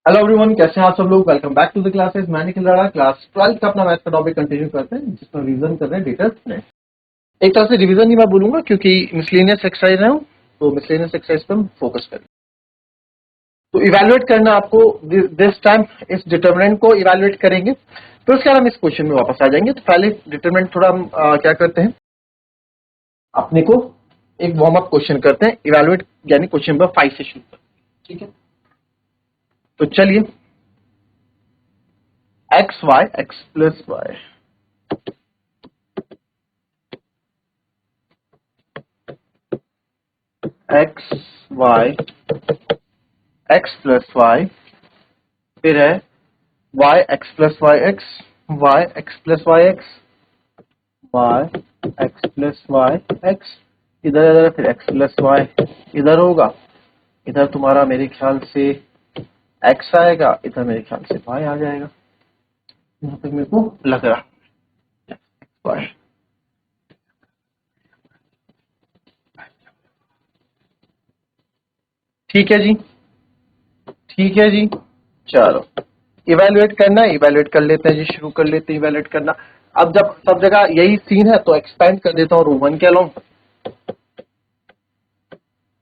Hello everyone, कैसे हैं आप सब लोग। Welcome back to the classes. मैं निखिल राणा, क्लास 12 का अपना मैथ का टॉपिक कंटिन्यू करते हैं, जिसमें रिवीजन कर रहे हैं डेटा स्प्रेड। एक तरह से रिवीजन ही मैं बोलूंगा, क्योंकि मिसलेनियस एक्सरसाइज है, तो मिसलेनियस एक्सरसाइज पर हम फोकस करें। तो इवैल्यूएट करना आपको दिस टाइम इस डिटरमिनेंट को इवैल्यूएट करेंगे, फिर उसके बाद हम इस क्वेश्चन में वापस आ जाएंगे। तो पहले डिटरमिनेंट थोड़ा हम क्या करते हैं, अपने को एक वार्म अप क्वेश्चन करते हैं, इवैल्यूएट यानी क्वेश्चन नंबर 5 से शुरू करते हैं। ठीक है, तो चलिए x y x plus y x y x plus y, फिर है y x plus y x plus y x plus y x, इधर इधर फिर एक्स प्लस वाई इधर होगा, इधर तुम्हारा मेरे ख्याल से एक्स आएगा, इधर मेरे ख्याल से वाई आ जाएगा। यहाँ तक मेरे को लग रहा वाई। ठीक है जी, ठीक है जी, चलो इवेल्युएट करना है, इवेल्युएट कर लेते हैं जी, शुरू कर लेते हैं इवेल्युएट करना। अब जब सब जगह यही सीन है तो एक्सपेंड कर देता हूँ रो वन के अलोंग,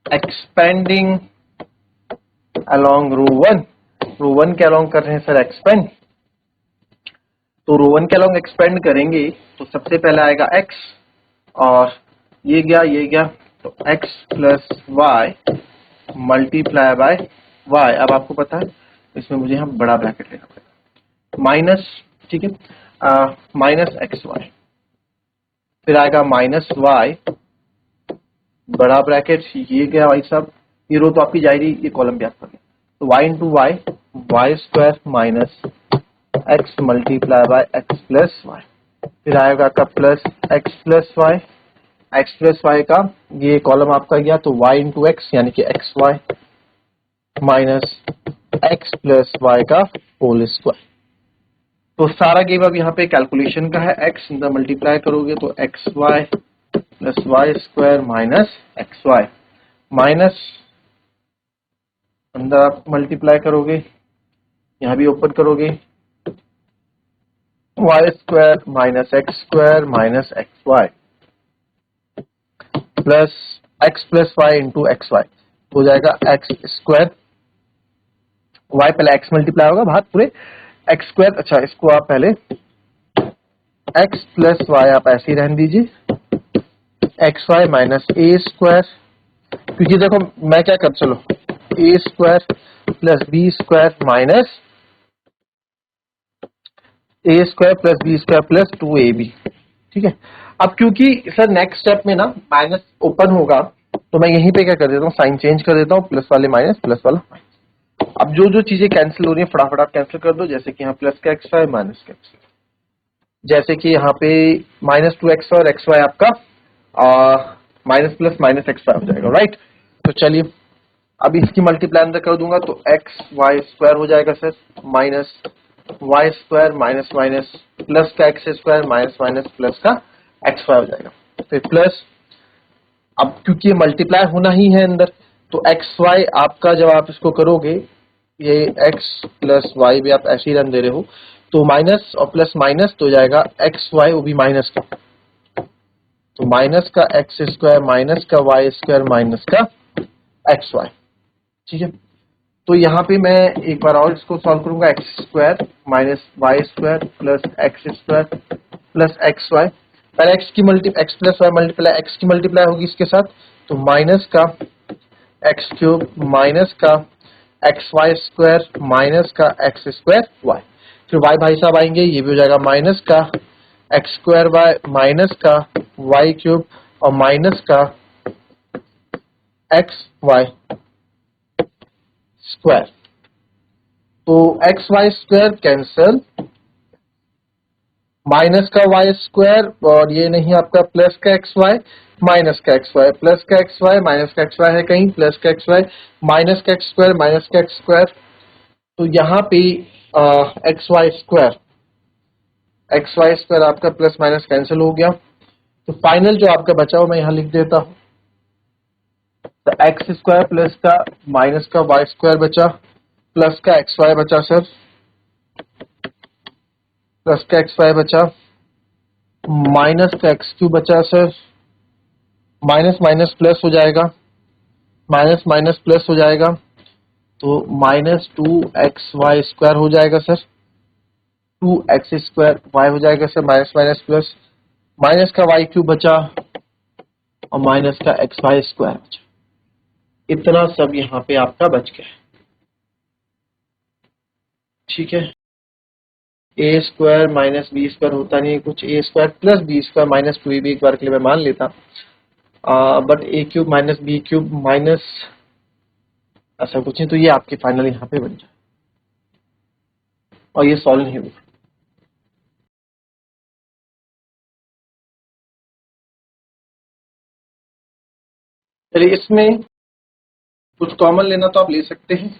एक्सपेंडिंग अलोंग रो वन के अलोंग कर रहे हैं सर एक्सपेंड। तो रो वन के अलोंग एक्सपेंड करेंगे तो सबसे पहले आएगा एक्स, और ये गया तो x plus y multiply by y. अब आपको पता है इसमें मुझे यहाँ बड़ा ब्रैकेट लेना पड़ेगा, माइनस, ठीक है, माइनस एक्स वाई, फिर आएगा माइनस वाई बड़ा ब्रैकेट, ये गया भाई साहब, ये रो तो आपकी जाएगी, ये कॉलम भी आपका गया, तो y into y y square minus x multiply by x plus y, फिर आएगा आपका प्लस एक्स प्लस वाई का ये कॉलम आपका गया, तो वाई इंटू एक्स यानी कि x y minus x plus y का होल स्क्वायर। तो सारा गेम अब यहाँ पे कैलकुलेशन का है, एक्स अंदर मल्टीप्लाई करोगे तो x y plus y square minus x y, minus अंदर आप मल्टीप्लाई करोगे, यहाँ भी ओपन करोगे, y square minus x y plus y into x y, हो जाएगा एक्स स्क्वायर, वाई पहले एक्स मल्टीप्लाई होगा बाहर पूरे एक्स स्क्वायर। अच्छा, इसको आप पहले एक्स प्लस वाई आप ऐसे ही रहने दीजिए, x y minus a square, क्योंकि देखो मैं क्या कर, चलो a square plus b square minus a square plus b square plus 2ab। ठीक है, अब क्योंकि सर नेक्स्ट स्टेप में ना माइनस ओपन होगा, तो मैं यहीं पे क्या कर देता हूँ, साइन चेंज कर देता हूँ, प्लस वाले माइनस प्लस वाला माइनस। अब जो जो चीजें कैंसिल हो रही है फटाफट आप कैंसिल कर दो, जैसे कि यहाँ प्लस का एक्स वाई माइनस का एक्स, जैसे कि यहाँ पे माइनस 2x और एक्स वाई आपका minus plus minus x y हो जाएगा, राइट। तो चलिए अब इसकी मल्टीप्लाई अंदर कर दूंगा, तो एक्स वाई स्क्वायर हो जाएगा sir, minus y square minus minus plus का x square minus minus plus का एक्स वाई हो जाएगा, फिर प्लस, अब क्योंकि ये मल्टीप्लाई होना ही है अंदर, तो एक्स वाई आपका जब आप इसको करोगे, ये एक्स प्लस वाई भी आप ऐसे ही रन दे रहे हो, तो माइनस और प्लस माइनस तो हो जाएगा एक्स वाई, वो भी माइनस का, तो माइनस का एक्स स्क्वायर माइनस का वाई स्क्वायर माइनस का एक्स वाई। ठीक है, तो यहाँ पे मैं एक बार और इसको सॉल्व करूंगा, x square minus y square plus x square plus x y, पहले x plus y multiply x की मल्टीप्लाई होगी इसके साथ, तो माइनस का एक्स क्यूब माइनस का एक्स वाई स्क्वायर माइनस का एक्स स्क्वायर वाई, फिर वाई भाई साहब आएंगे, ये भी हो जाएगा माइनस का एक्स स्क्वायर वाई माइनस का वाई क्यूब और माइनस का एक्स वाई स्क्वायर, तो x y square cancel, minus का वाई स्क्वायर और ये नहीं आपका प्लस का एक्स वाई माइनस का एक्स वाई, प्लस का एक्स वाई माइनस का एक्स वाई है कहीं, प्लस का एक्स वाई माइनस का एक्स स्क्वायर माइनस का एक्स स्क्वायर, तो यहाँ पे एक्स वाई स्क्वायर आपका प्लस माइनस कैंसिल हो गया, तो फाइनल जो आपका बचा हो मैं यहाँ लिख देता हूँ, तो एक्स स्क्वायर प्लस का माइनस का वाई स्क्वायर बचा, प्लस का एक्स वाई बचा सर, प्लस का एक्स वाई बचा, माइनस का एक्स क्यूब बचा सर, माइनस माइनस प्लस हो जाएगा, माइनस माइनस प्लस हो जाएगा, तो माइनस 2xy² हो जाएगा सर, 2x² y हो जाएगा sir, minus minus plus, minus का वाई क्यूब बचा और माइनस का xy² बचा। इतना सब यहाँ पे आपका बच गया है। ठीक है, a² माइनस b² होता नहीं है कुछ, a² plus b² minus 2ab एक बार के लिए मैं मान लेता, but a³ minus b³ minus ऐसा कुछ नहीं, तो ये आपके फाइनल यहाँ पे बन जाए और ये सॉल्व नहीं होगा। चलिए इसमें कुछ कॉमन लेना तो आप ले सकते हैं।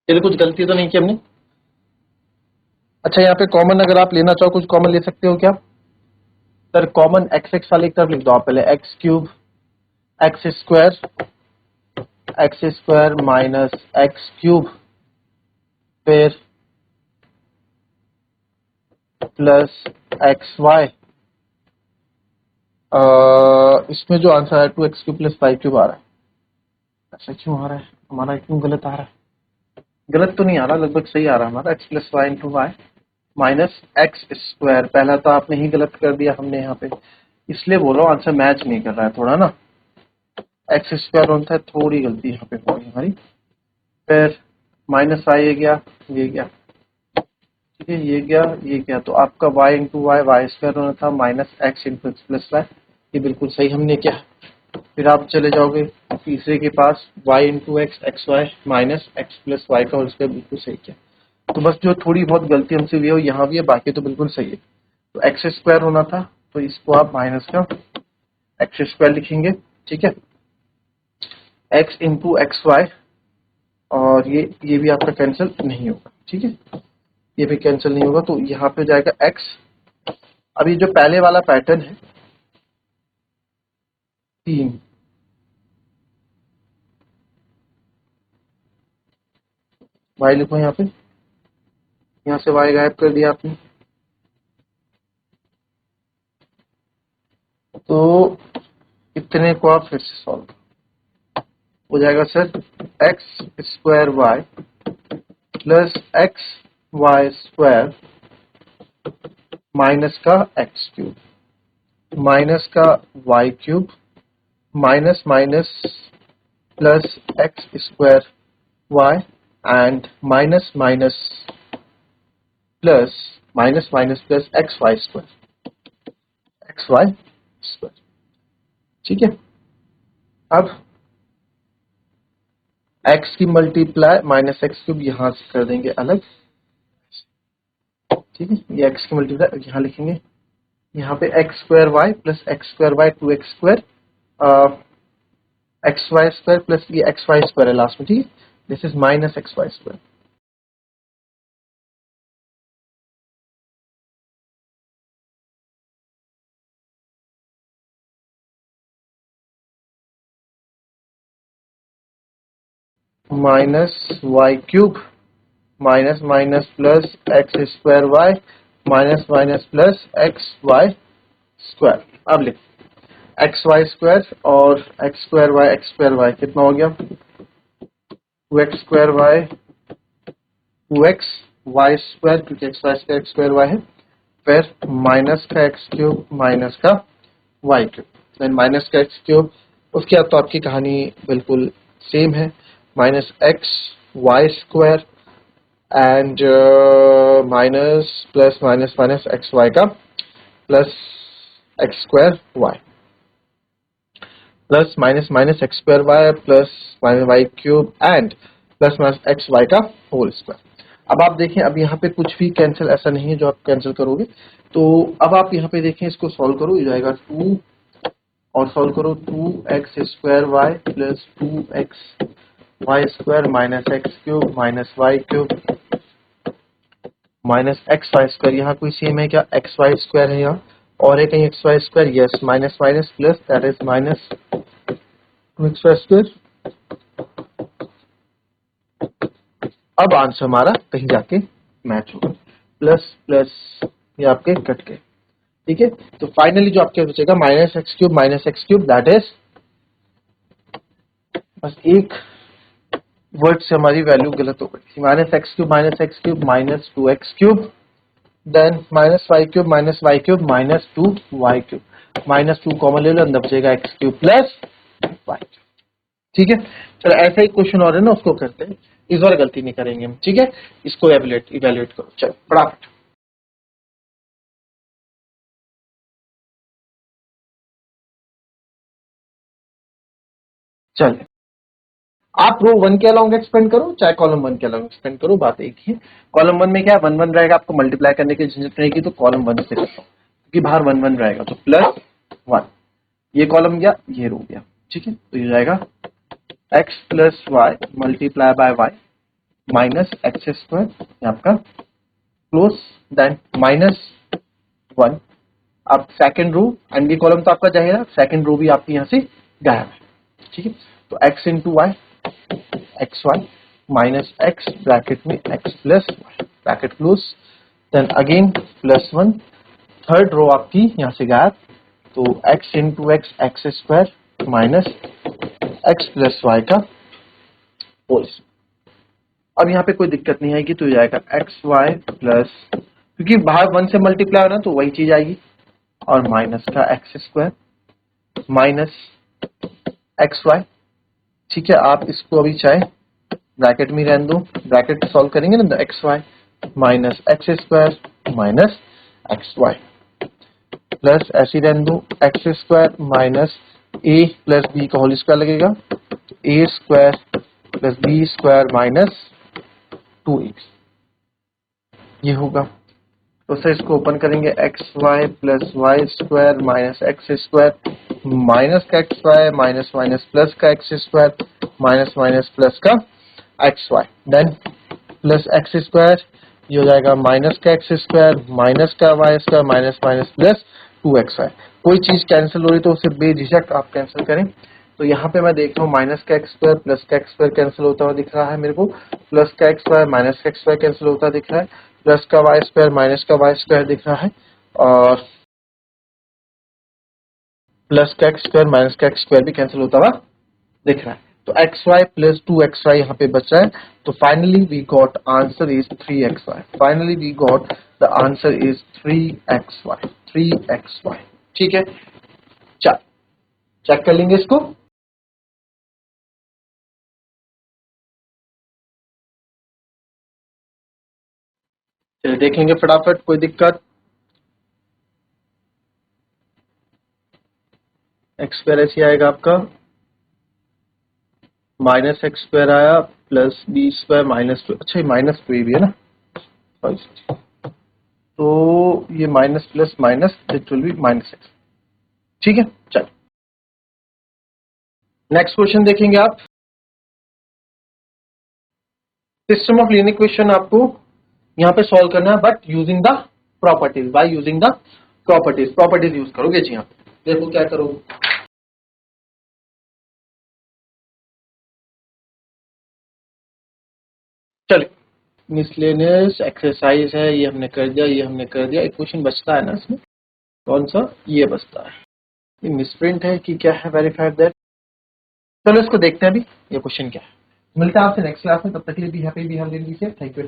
चलिए कुछ गलती तो नहीं की हमने। अच्छा यहाँ पे कॉमन अगर आप लेना चाहो कुछ कॉमन ले सकते हो क्या सर? कॉमन एक्स एक्स वाले एक तरफ लिख दो आप, पहले x³ x² माइनस x³ फिर प्लस xy, इसमें जो आंसर है 2x³ प्लस y³ आ रहा है। ऐसा क्यों आ रहा है हमारा, क्यों गलत आ रहा है? गलत तो नहीं आ रहा, लगभग सही आ रहा है हमारा, x plus y into y minus x²। पहला तो आपने ही गलत कर दिया हमने यहाँ पे, इसलिए बोल रहा हूँ आंसर मैच नहीं कर रहा है थोड़ा ना, x² होता है, थोड़ी गलती यहाँ पे होगी हमारी। फिर माइनस वाई ये गया, ये गया, ठीक है, ये गया, ये गया, तो आपका y इंटू वाई y² होना था minus x into x plus y, ये बिल्कुल सही हमने किया। फिर आप चले जाओगे तीसरे के पास, y into x x y minus x plus y का होल स्क्वायर, बिल्कुल सही किया। तो बस जो थोड़ी बहुत गलती हमसे हुई है वो यहाँ भी है, बाकी तो बिल्कुल सही है। तो x² होना था, तो इसको आप माइनस का x² लिखेंगे, ठीक है, x इंटू एक्स वाई, और ये भी आपका कैंसिल नहीं होगा, ठीक है, ये भी कैंसिल नहीं होगा, तो यहाँ पे जाएगा x। अब ये जो पहले वाला पैटर्न है 3, y लिखो यहाँ पे, यहाँ से y गायब कर दिया आपने, तो इतने को आप फिर से सॉल्व हो जाएगा sir, x² y plus xy² minus का x³ माइनस का y³ minus minus plus x² y and minus minus plus minus minus plus xy², ठीक है। अब x की मल्टीप्लाई माइनस x³ यहां से कर देंगे अलग, ठीक है, ये x की मल्टीप्लाई यहां लिखेंगे, यहाँ पे x² y plus x² y 2x² xy² plus ये xy² है लास्ट में, ठीक है, this is minus xy²। Minus y³ minus minus plus x² y minus minus plus xy²। अब लिख xy² और x² y कितना हो गया, 2x² y 2x y² क्योंकि x² y है, फिर माइनस का x³ माइनस का y³, देन माइनस का x³, उसके बाद तो आपकी कहानी बिल्कुल सेम है, minus xy² and minus plus minus minus xy का plus x² y plus minus minus x² y plus minus y³ and plus minus xy का होल स्क्वायर। अब आप देखें, अब यहाँ पे कुछ भी कैंसिल ऐसा नहीं है जो आप कैंसिल करोगे, तो अब आप यहाँ पे देखें, इसको सॉल्व करो, ये जाएगा 2 और सॉल्व करो 2x² y plus 2xy² minus x³ minus y³ minus xy², यहाँ कोई सेम है क्या, xy² है यहाँ, और है कहीं xy², yes, minus minus plus, that is minus 2xy² अब आंसर हमारा कहीं जाके मैच होगा, प्लस प्लस ये आपके कट गए, ठीक है। तो फाइनली जो आपके बचेगा minus x cube that is, बस एक वर्ड से हमारी वैल्यू गलत हो गई, minus x cube minus 2x cube, then minus y cube minus 2y cube, -2 common ले लो, अंदर बचेगा एक्स क्यूब प्लस वाई, ठीक है। चलो ऐसा ही क्वेश्चन और है ना, उसको करते हैं, इस बार गलती नहीं करेंगे हम, ठीक है। इसको इवेल्युएट करो, चलो फटाफट। चलिए, आप रो 1 के अलाउंग एक्सपेंड करो चाहे कॉलम 1 के अलाउंग एक्सपेंड करो, बात एक ही है। कॉलम 1 में क्या है, 1 1 रहेगा, आपको मल्टीप्लाई करने की झंझट रहेगी, तो कॉलम 1 से करता हूँ क्योंकि बाहर 1 1 रहेगा, तो +1, ये कॉलम गया, ये रो गया, ठीक है। तो ये जाएगा x plus y multiply by y minus x square आपका क्लोज, देन -1। अब सेकंड रो एंड ये कॉलम तो आपका जाएगा, सेकंड रो भी आपकी यहाँ से गायब है, ठीक है। तो x into y x y minus x bracket में x plus y bracket close, then again +1, third row आपकी यहाँ से गायब, तो x into x x square minus x plus y का होल। अब यहाँ पे कोई दिक्कत नहीं आएगी, तो ये आएगा एक्स वाई प्लस, क्योंकि बाहर 1 से मल्टीप्लाई होना तो वही चीज आएगी, और माइनस का x square minus x y, ठीक है। आप इसको अभी चाहे ब्रैकेट में रहने दो, ब्रैकेट सॉल्व करेंगे ना, x y minus x square minus x y plus ऐसे रहने दो, x square minus a plus b का होल स्क्वायर लगेगा, तो a square plus b square minus 2x, ये होगा। तो सर इसको ओपन करेंगे, x y plus y square minus x square minus का x y minus minus plus का x square minus minus plus का x y, then plus x square, ये हो जाएगा माइनस का एक्स स्क्वायर माइनस का y square minus minus plus 2xy। कोई चीज कैंसिल हो रही तो उसे बेझिझक आप कैंसिल करें। तो यहाँ पे मैं देख रहा हूँ माइनस का एक्स स्क्वायर प्लस का एक्स स्क्वायर कैंसिल होता हुआ दिख रहा है मेरे को, प्लस का एक्स स्क्वायर माइनस का एक्स स्क्वायर कैंसिल होता दिख रहा है, प्लस का वाई स्क्वायर माइनस का वाई स्क्वायर दिख रहा है, और प्लस का एक्स स्क्वायर माइनस का एक्स स्क्वायर भी कैंसिल होता हुआ दिख रहा है। तो एक्स वाई प्लस 2xy यहाँ पे बचा है, तो finally we got answer is 3xy, finally we got the answer is 3xy, ठीक है। चल चेक कर लेंगे इसको, चलिए देखेंगे फटाफट, कोई दिक्कत। एक्स स्क्वायर ऐसे आएगा आपका, माइनस एक्स स्क्वायर आया प्लस बी स्क्वायर माइनस 2, अच्छा ये -2 भी है ना, सॉरी, तो ये minus plus minus it will be -x, ठीक है। चल नेक्स्ट क्वेश्चन देखेंगे आप, सिस्टम ऑफ लीनियर इक्वेशन आपको यहाँ पे सॉल्व करना है, but using the properties, by using the properties use करोगे जी। यहाँ पे देखो क्या करोगे, चलिए मिसलेनियस एक्सरसाइज है, ये हमने कर दिया, ये हमने कर दिया, एक क्वेश्चन बचता है ना इसमें, कौन सा, ये बचता है, ये मिसप्रिंट है कि क्या है, वेरीफाइड दैट। चलो इसको देखते हैं अभी ये क्वेश्चन क्या है। मिलता है आपसे नेक्स्ट क्लास में, तब तक के लिए be happy, be healthy, be safe, thank you.